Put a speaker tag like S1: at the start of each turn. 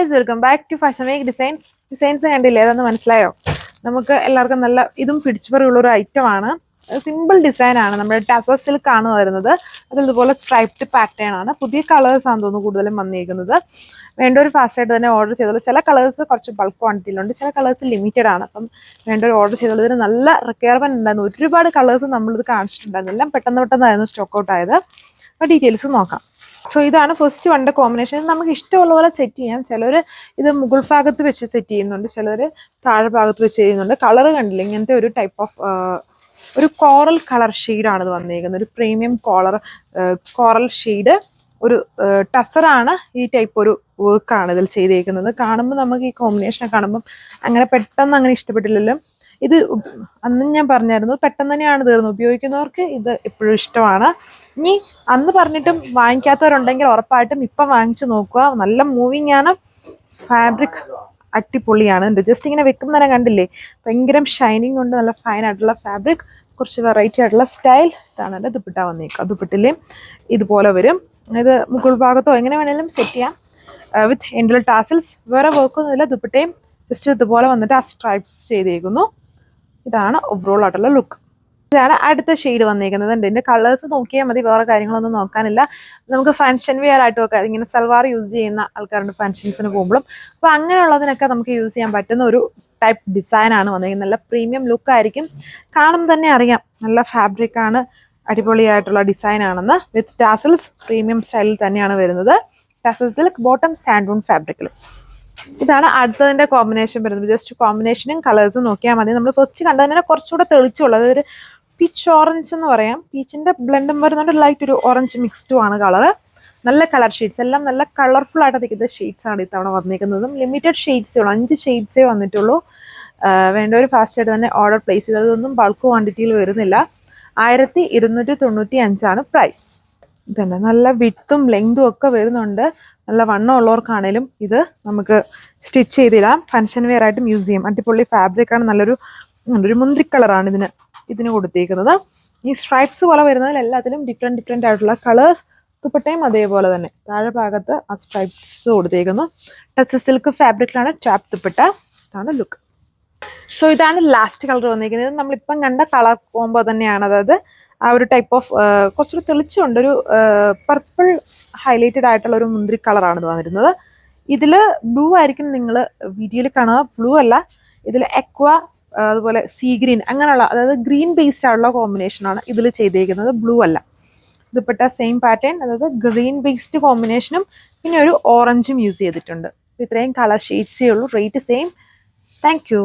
S1: Guys, welcome back to fashion make designs കണ്ടില്ലേ? അതൊന്ന് മനസ്സിലായോ? നമുക്ക് എല്ലാവർക്കും നല്ല ഇതും പിടിച്ചുപറിയുള്ളൊരു ഐറ്റമാണ്. സിമ്പിൾ ഡിസൈൻ ആണ്. നമ്മുടെ ടസർ സിൽക്ക് ആണ് വരുന്നത്. അത് ഇതുപോലെ സ്ട്രൈപ്ഡ് പാറ്റേൺ ആണ്. പുതിയ കളേഴ്സ് ആണ് തോന്നുന്നു കൂടുതലും വന്നിരിക്കുന്നത്. വേണ്ടൊരു ഫാസ്റ്റായിട്ട് തന്നെ ഓർഡർ ചെയ്തോളൂ. ചില കളേഴ്സ് കുറച്ച് ബൾക്ക് ക്വാണ്ടിറ്റിയിലുണ്ട്, ചില കളേഴ്സ് ലിമിറ്റഡ് ആണ്. അപ്പം വേണ്ടൊരു ഓർഡർ ചെയ്തോളൂ. ഇതിന് നല്ല റിക്വയർമെന്റ് ഉണ്ടായിരുന്നു. ഒരുപാട് കളേഴ്സ് നമ്മളിത് കാണിച്ചിട്ടുണ്ടായിരുന്നു. എല്ലാം പെട്ടെന്നായിരുന്നു സ്റ്റോക്ക് ഔട്ട് ആയത്. അപ്പോൾ ഡീറ്റെയിൽസ് നോക്കാം. സോ ഇതാണ് ഫസ്റ്റ് വണ്ട കോമ്പിനേഷൻ. നമുക്ക് ഇഷ്ടമുള്ള പോലെ സെറ്റ് ചെയ്യാം. ചിലർ ഇത് മുകൾ ഭാഗത്ത് വെച്ച് സെറ്റ് ചെയ്യുന്നുണ്ട്, ചിലർ താഴെ ഭാഗത്ത് വെച്ച് ചെയ്യുന്നുണ്ട്. കളർ കണ്ടില്ല, ഇങ്ങനത്തെ ഒരു ടൈപ്പ് ഓഫ് ഒരു കോറൽ കളർ ഷെയ്ഡാണ് ഇത് വന്നിരിക്കുന്നത്. ഒരു പ്രീമിയം കോറൽ ഷെയ്ഡ്, ഒരു ടസറാണ്. ഈ ടൈപ്പ് ഒരു വർക്കാണ് ഇതിൽ ചെയ്തേക്കുന്നത്. കാണുമ്പോൾ നമുക്ക് ഈ കോമ്പിനേഷൻ കാണുമ്പം അങ്ങനെ പെട്ടെന്ന് അങ്ങനെ ഇഷ്ടപ്പെട്ടില്ലല്ലോ. ഇത് അന്ന് ഞാൻ പറഞ്ഞായിരുന്നു, പെട്ടെന്ന് തന്നെയാണ് തീർന്നത്. ഉപയോഗിക്കുന്നവർക്ക് ഇത് എപ്പോഴും ഇഷ്ടമാണ്. ഇനി അന്ന് പറഞ്ഞിട്ടും വാങ്ങിക്കാത്തവരുണ്ടെങ്കിൽ ഉറപ്പായിട്ടും ഇപ്പം വാങ്ങിച്ചു നോക്കുക. നല്ല മൂവിങ് ആണ്. ഫാബ്രിക് അടിപൊളിയാണ്. ജസ്റ്റ് ഇങ്ങനെ വെക്കുമ്പോൾ തന്നെ കണ്ടില്ലേ, ഭയങ്കര ഷൈനിങ് കൊണ്ട് നല്ല ഫൈൻ ആയിട്ടുള്ള ഫാബ്രിക്, കുറച്ച് വെറൈറ്റി ആയിട്ടുള്ള സ്റ്റൈൽ. ഇതാണ് എൻ്റെ ദുപ്പട്ട വന്നേക്കുക. ദുപ്പട്ടിലേയും ഇതുപോലെ വരും. ഇത് മുകൾ ഭാഗത്തോ എങ്ങനെ വേണേലും സെറ്റ് ചെയ്യാം. വിത്ത് എൻഡിൽ ടാസൽസ്. വേറെ വർക്കൊന്നുമില്ല. ദുപ്പട്ടയും ജസ്റ്റ് ഇതുപോലെ വന്നിട്ട് ആ സ്ട്രൈപ്സ് ചെയ്തേക്കുന്നു. ഇതാണ് ഓവറോൾ ആയിട്ടുള്ള ലുക്ക്. ഇതാണ് അടുത്ത ഷെയ്ഡ് വന്നിരിക്കുന്നത്. ഇതിൻ്റെ കളേഴ്സ് നോക്കിയാൽ മതി, വേറെ കാര്യങ്ങളൊന്നും നോക്കാനില്ല. നമുക്ക് ഫങ്ഷൻ വെയർ ആയിട്ട് വെക്കാം. ഇങ്ങനെ സൽവാർ യൂസ് ചെയ്യുന്ന ആൾക്കാരുണ്ട് ഫങ്ഷൻസിന് പോകുമ്പോഴും. അപ്പോൾ അങ്ങനെയുള്ളതിനൊക്കെ നമുക്ക് യൂസ് ചെയ്യാൻ പറ്റുന്ന ഒരു ടൈപ്പ് ഡിസൈനാണ് വന്നിരിക്കുന്നത്. നല്ല പ്രീമിയം ലുക്ക് ആയിരിക്കും. കാണുമ്പോൾ തന്നെ അറിയാം നല്ല ഫാബ്രിക് ആണ്, അടിപൊളിയായിട്ടുള്ള ഡിസൈൻ ആണെന്ന്. വിത്ത് ടാസൽസ് പ്രീമിയം സ്റ്റൈലിൽ തന്നെയാണ് വരുന്നത്. ടാസൽ സിൽക്ക്, ബോട്ടം സാൻഡൂൺ ഫാബ്രിക്കിൽ. ഇതാണ് അടുത്തതിൻ്റെ കോമ്പിനേഷൻ വരുന്നത്. ജസ്റ്റ് കോമ്പിനേഷനും കളേഴ്സും നോക്കിയാൽ മതി. നമ്മൾ ഫസ്റ്റ് കണ്ടതിനെ കുറച്ചുകൂടെ തെളിച്ചുള്ളത് ഒരു പീച്ച് ഓറഞ്ച് എന്ന് പറയാം. പീച്ചിൻ്റെ ബ്ലെൻഡും വരുന്നുണ്ട്, ലൈറ്റ് ഒരു ഓറഞ്ച് മിക്സ്ഡും ആണ് കളറ്. നല്ല കളർ ഷെയ്ഡ്സ്, എല്ലാം നല്ല കളർഫുൾ ആയിട്ട് നിൽക്കുന്ന ഷെയ്ഡ്സ് ആണ് ഇത്തവണ വന്നിരിക്കുന്നതും. ലിമിറ്റഡ് ഷെയ്ഡ്സേ ഉള്ളൂ, 5 ഷെയ്ഡ്സേ വന്നിട്ടുള്ളൂ. വേണ്ട ഒരു ഫാസ്റ്റായിട്ട് തന്നെ ഓർഡർ പ്ലേസ് ചെയ്ത്. അതൊന്നും ബൾക്ക് ക്വാണ്ടിറ്റിയിൽ വരുന്നില്ല. 1295 പ്രൈസ്. ഇതന്നെ നല്ല വിഡ്ത്തും ലെങ്തും ഒക്കെ വരുന്നുണ്ട്. നല്ല വണ്ണം ഉള്ളവർക്കാണേലും ഇത് നമുക്ക് സ്റ്റിച്ച് ചെയ്തിടാം. ഫങ്ഷൻ വെയർ ആയിട്ടും യൂസ് ചെയ്യാം. അടിപൊളി ഫാബ്രിക്കാണ്. നല്ലൊരു മുന്തിരി കളറാണ് ഇതിന് കൊടുത്തേക്കുന്നത്. ഈ സ്ട്രൈപ്സ് പോലെ വരുന്നതിൽ എല്ലാത്തിലും ഡിഫറെൻറ്റ് ആയിട്ടുള്ള കളേഴ്സ്. ദുപ്പട്ടയും അതേപോലെ തന്നെ താഴെ ഭാഗത്ത് ആ സ്ട്രൈപ്സ് കൊടുത്തേക്കുന്നു. ടസർ സിൽക്ക് ഫാബ്രിക്കിലാണ് ടാപ്പ് ദുപ്പട്ട. ഇതാണ് ലുക്ക്. സോ ഇതാണ് ലാസ്റ്റ് കളർ വന്നിരിക്കുന്നത്. നമ്മളിപ്പം കണ്ട കളർ കോംബോ തന്നെയാണ്. അതായത് ആ ഒരു ടൈപ്പ് ഓഫ് കുറച്ചൊരു തെളിച്ചുകൊണ്ട് ഒരു പർപ്പിൾ ഹൈലൈറ്റഡ് ആയിട്ടുള്ള ഒരു മുന്തിരി കളറാണ് ഇത് വന്നിരുന്നത്. ഇതിൽ ബ്ലൂ ആയിരിക്കും നിങ്ങൾ വീഡിയോയിൽ കാണുക. ബ്ലൂ അല്ല, ഇതിൽ എക്വ, അതുപോലെ സീ ഗ്രീൻ, അങ്ങനെയുള്ള അതായത് ഗ്രീൻ ബേസ്ഡ് ആയിട്ടുള്ള കോമ്പിനേഷനാണ് ഇതിൽ ചെയ്തേക്കുന്നത്. ബ്ലൂ അല്ല. ദുപ്പട്ട സെയിം പാറ്റേൺ, അതായത് ഗ്രീൻ ബേസ്ഡ് കോമ്പിനേഷനും പിന്നെ ഒരു ഓറഞ്ചും യൂസ് ചെയ്തിട്ടുണ്ട്. ഇത്രയും കളർ ഷെയ്ഡ്സേ ഉള്ളൂ. Rate same. Thank you.